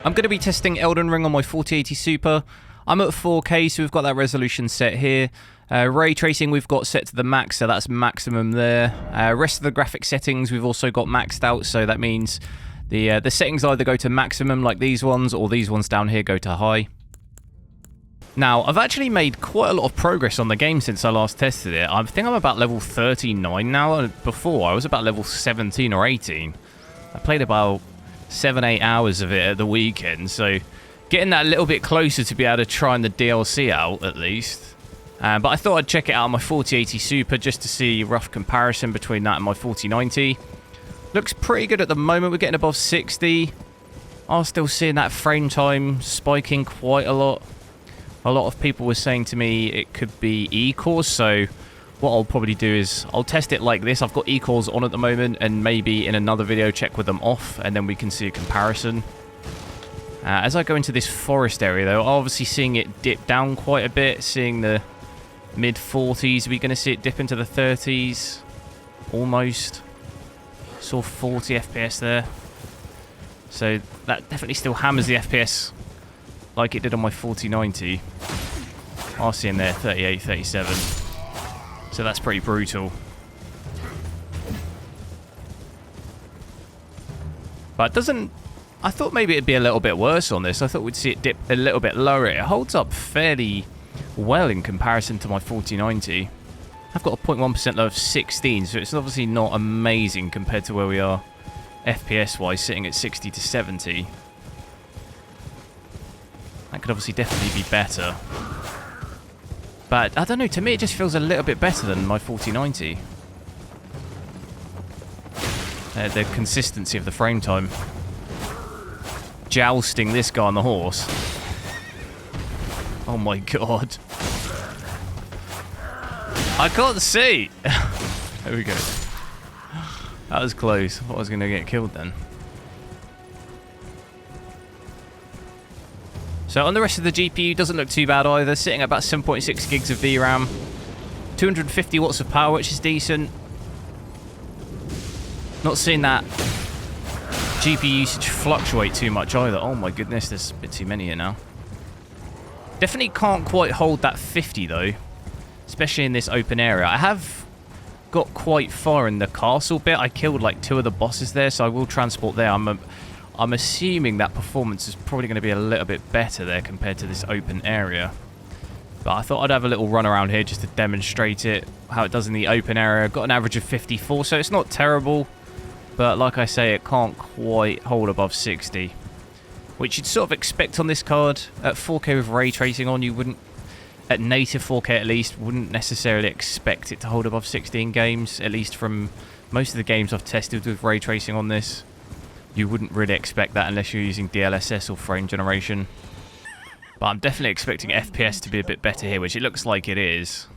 I'm going to be testing Elden Ring on my 4080 Super. I'm at 4K, so we've got that resolution set here. Ray tracing we've got set to the max, so that's maximum there. Rest of the graphic settings we've also got maxed out, so that means the settings either go to maximum like these ones, or these ones down here go to high. Now, I've actually made quite a lot of progress on the game since I last tested it. I think I'm about level 39 now. Before, I was about level 17 or 18. I played about 7-8 hours of it at the weekend, so getting that a little bit closer to be able to try the DLC out at least. But I thought I'd check it out on my 4080 Super just to see a rough comparison between that and my 4090. Looks pretty good at the moment. We're getting above 60. I'm still seeing that frame time spiking quite a lot. A lot of people were saying to me it could be E-cores, so what I'll probably do is I'll test it like this. I've got E-cores on at the moment, and maybe in another video check with them off, and then we can see a comparison. As I go into this forest area, though, obviously seeing it dip down quite a bit, seeing the mid-40s. We're going to see it dip into the 30s, almost. Saw 40 FPS there. So that definitely still hammers the FPS like it did on my 4090. I'll see in there 38, 37. So that's pretty brutal. But it doesn't... I thought maybe it'd be a little bit worse on this. I thought we'd see it dip a little bit lower. It holds up fairly well in comparison to my 4090. I've got a 0.1% low of 16, so it's obviously not amazing compared to where we are FPS-wise, sitting at 60 to 70. That could obviously definitely be better. But, I don't know, to me it just feels a little bit better than my 4090. The consistency of the frame time. Jousting this guy on the horse. Oh my god. I can't see! There we go. That was close. I thought I was going to get killed then. So on the rest of the GPU, doesn't look too bad either. Sitting at about 7.6 gigs of VRAM. 250 watts of power, which is decent. Not seeing that GPU usage fluctuate too much either. Oh my goodness, there's a bit too many here now. Definitely can't quite hold that 50 though. Especially in this open area. I have got quite far in the castle bit. I killed like 2 of the bosses there, so I will transport there. I'm assuming that performance is probably going to be a little bit better there compared to this open area. But I thought I'd have a little run around here just to demonstrate it, how it does in the open area. Got an average of 54, so it's not terrible. But like I say, it can't quite hold above 60. Which you'd sort of expect on this card. At 4K with ray tracing on, you wouldn't, at native 4K at least, wouldn't necessarily expect it to hold above 60 in games. At least from most of the games I've tested with ray tracing on this. You wouldn't really expect that unless you're using DLSS or frame generation. But I'm definitely expecting FPS to be a bit better here, which it looks like it is.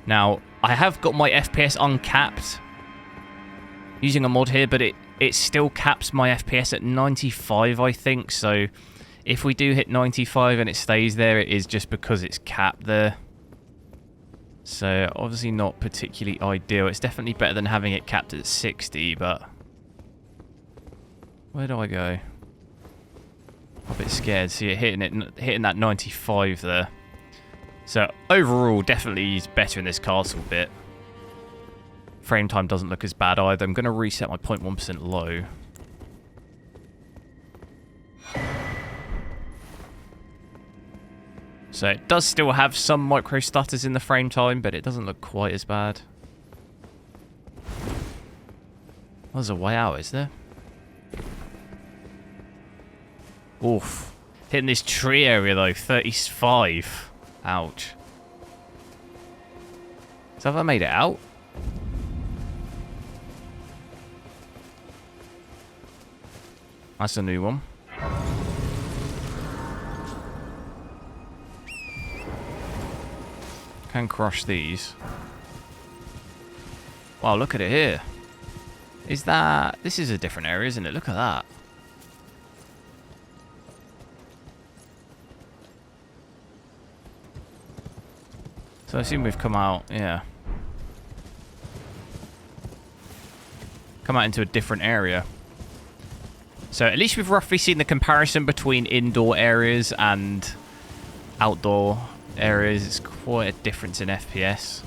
Now, I have got my FPS uncapped using a mod here, but it still caps my FPS at 95, I think. So if we do hit 95 and it stays there, it is just because it's capped there. So obviously not particularly ideal. It's definitely better than having it capped at 60, but... Where do I go? I'm a bit scared. See it hitting that 95 there. So overall, definitely is better in this castle bit. Frame time doesn't look as bad either. I'm going to reset my 0.1% low. So it does still have some micro stutters in the frame time, but it doesn't look quite as bad. There's a way out, is there? Oof. Hitting this tree area though, 35. Ouch. So have I made it out? That's a new one. Can crush these. Wow, look at it here. Is that... This is a different area, isn't it? Look at that. So I assume we've come out, yeah. Come out into a different area. So at least we've roughly seen the comparison between indoor areas and outdoor areas. It's quite a difference in FPS.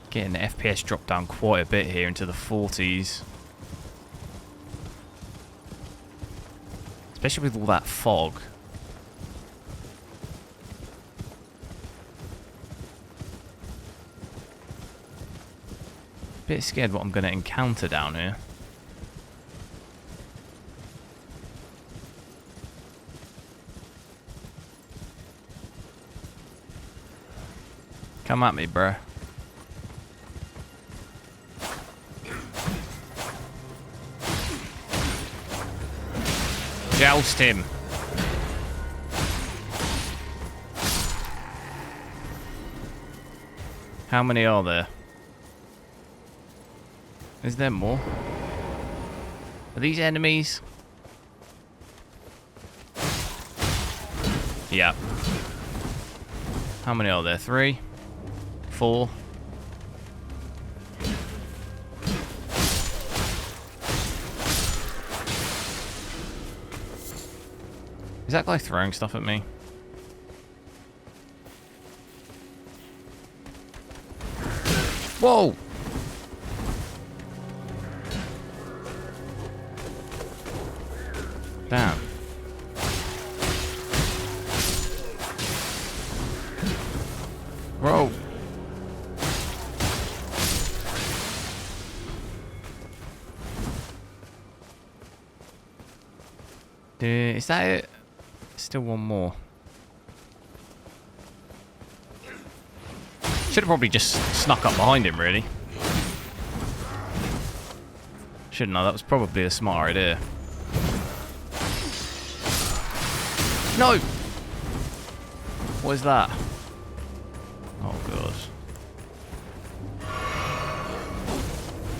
Getting the FPS drop down quite a bit here into the 40s. Especially with all that fog. Bit scared what I'm going to encounter down here. Come at me, bruh. Joust him. How many are there? Is there more? Are these enemies? Yeah. How many are there? 3? 4? Is that guy throwing stuff at me? Whoa! Damn. Bro. Is that it? Still one more. Should have probably just snuck up behind him, really. Shouldn't I? That was probably a smart idea. No! What is that? Oh, God.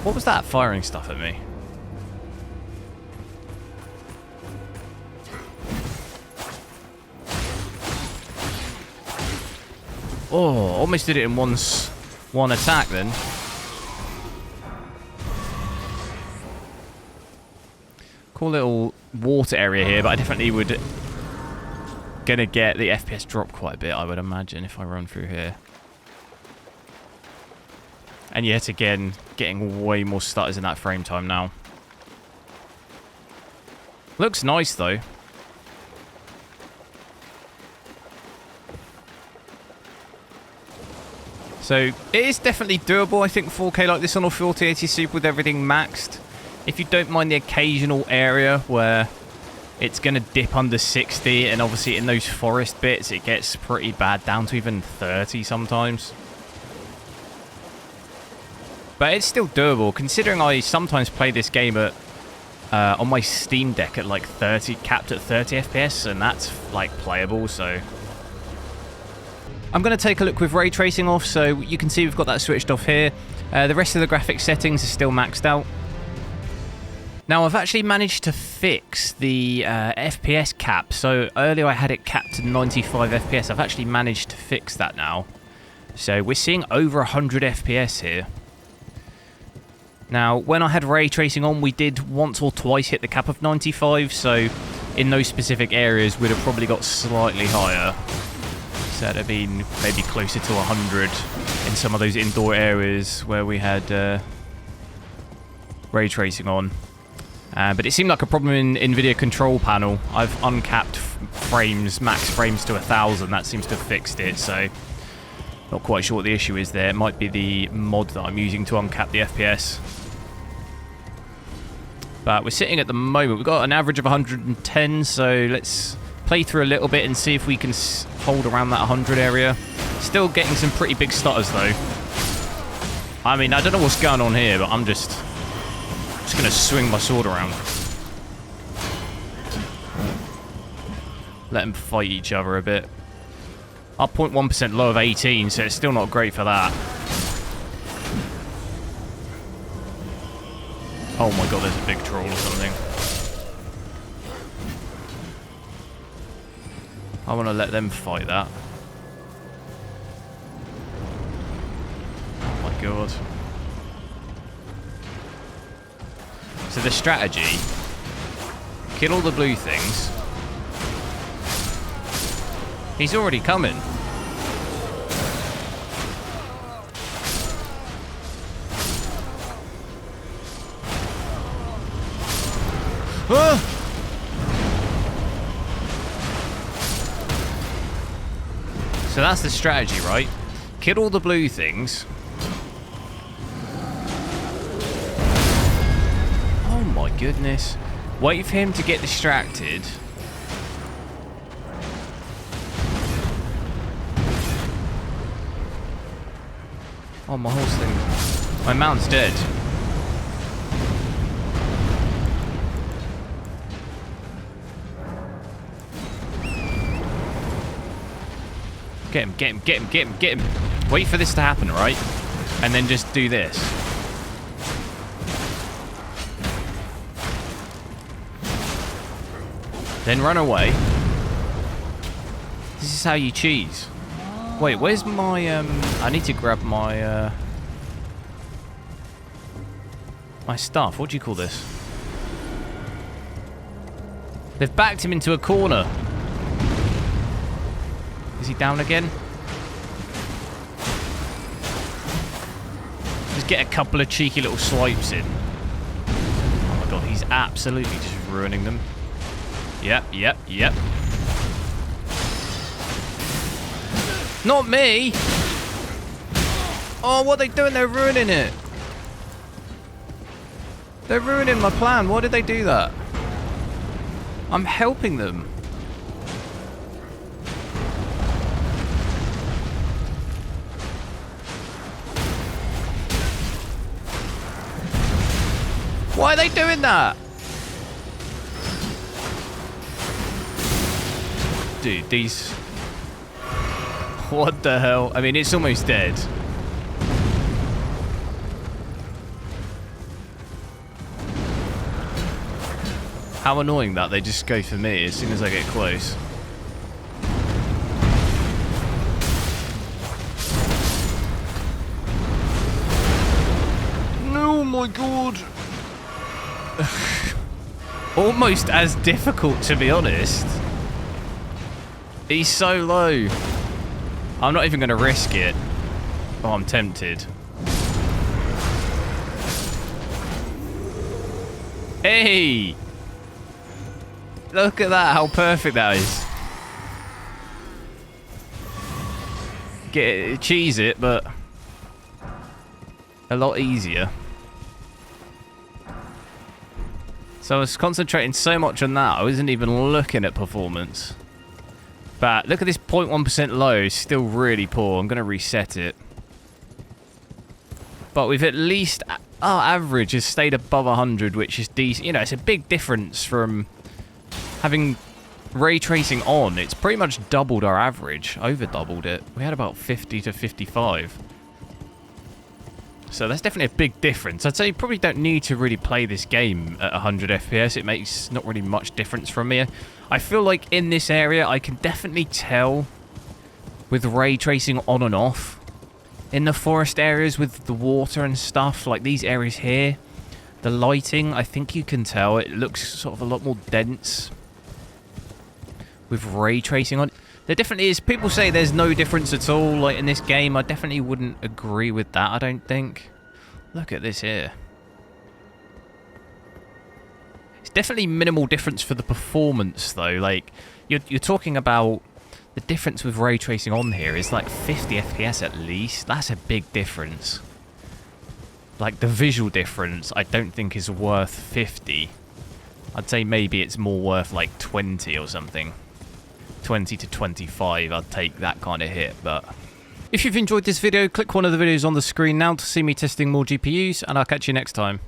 What was that firing stuff at me? Oh, almost did it in one attack then. Cool little water area here, but I definitely would gonna get the FPS drop quite a bit, I would imagine, if I run through here. And yet again, getting way more stutters in that frame time now. Looks nice though. So it is definitely doable, I think, 4K like this on a 4080 Super with everything maxed. If you don't mind the occasional area where it's going to dip under 60, and obviously in those forest bits it gets pretty bad, down to even 30 sometimes. But it's still doable, considering I sometimes play this game at on my Steam Deck at like 30, capped at 30 FPS, and that's like playable, so... I'm going to take a look with ray tracing off, so you can see we've got that switched off here. The rest of the graphics settings are still maxed out. Now, I've actually managed to fix the FPS cap. So earlier I had it capped to 95 FPS. I've actually managed to fix that now. So we're seeing over 100 FPS here. Now, when I had ray tracing on, we did once or twice hit the cap of 95. So in those specific areas, we'd have probably got slightly higher. So that'd have been maybe closer to 100 in some of those indoor areas where we had ray tracing on. But it seemed like a problem in Nvidia control panel. I've uncapped frames, max frames to 1000. That seems to have fixed it, so not quite sure what the issue is there. It might be the mod that I'm using to uncap the FPS. But we're sitting at the moment, we've got an average of 110, so let's play through a little bit and see if we can hold around that 100 area. Still getting some pretty big stutters though. I mean, I don't know what's going on here, but I'm just going to swing my sword around. Let them fight each other a bit. Our 0.1% low of 18, so it's still not great for that. Oh my god, there's a big troll or something. I want to let them fight that. Oh my god. So the strategy, kill all the blue things. He's already coming. Ah! So that's the strategy, right? Kill all the blue things. Oh my goodness. Wait for him to get distracted. Oh, my horse thing. My mount's dead. Get him, get him, get him, get him, get him. Wait for this to happen, right? And then just do this. Then run away. This is how you cheese. Wait, where's my, I need to grab my, my stuff. What do you call this? They've backed him into a corner. Is he down again? Just get a couple of cheeky little swipes in. Oh my god, he's absolutely just ruining them. Yep, yep, yep. Not me! Oh, what are they doing? They're ruining it. They're ruining my plan. Why did they do that? I'm helping them. Why are they doing that? Dude, these... What the hell? I mean, it's almost dead. How annoying that they just go for me as soon as I get close. No, my god. Almost as difficult, to be honest. He's so low. I'm not even going to risk it. Oh, I'm tempted. Hey! Look at that, how perfect that is. Cheese it, but a lot easier. So I was concentrating so much on that, I wasn't even looking at performance. But look at this 0.1% low, it's still really poor. I'm going to reset it. But we've at least, our average has stayed above 100, which is decent. You know, it's a big difference from having ray tracing on. It's pretty much doubled our average, over doubled it. We had about 50 to 55. So that's definitely a big difference. I'd say you probably don't need to really play this game at 100 FPS. It makes not really much difference from me. I feel like in this area, I can definitely tell with ray tracing on and off. In the forest areas with the water and stuff, like these areas here, the lighting, I think you can tell. It looks sort of a lot more dense with ray tracing on. There definitely is. People say there's no difference at all, like in this game. I definitely wouldn't agree with that, I don't think. Look at this here. It's definitely minimal difference for the performance, though. Like, you're talking about the difference with ray tracing on here is like 50 FPS at least. That's a big difference. Like, the visual difference, I don't think is worth 50. I'd say maybe it's more worth like 20 or something. 20 to 25, I'd take that kind of hit, but... If you've enjoyed this video, click one of the videos on the screen now to see me testing more GPUs, and I'll catch you next time.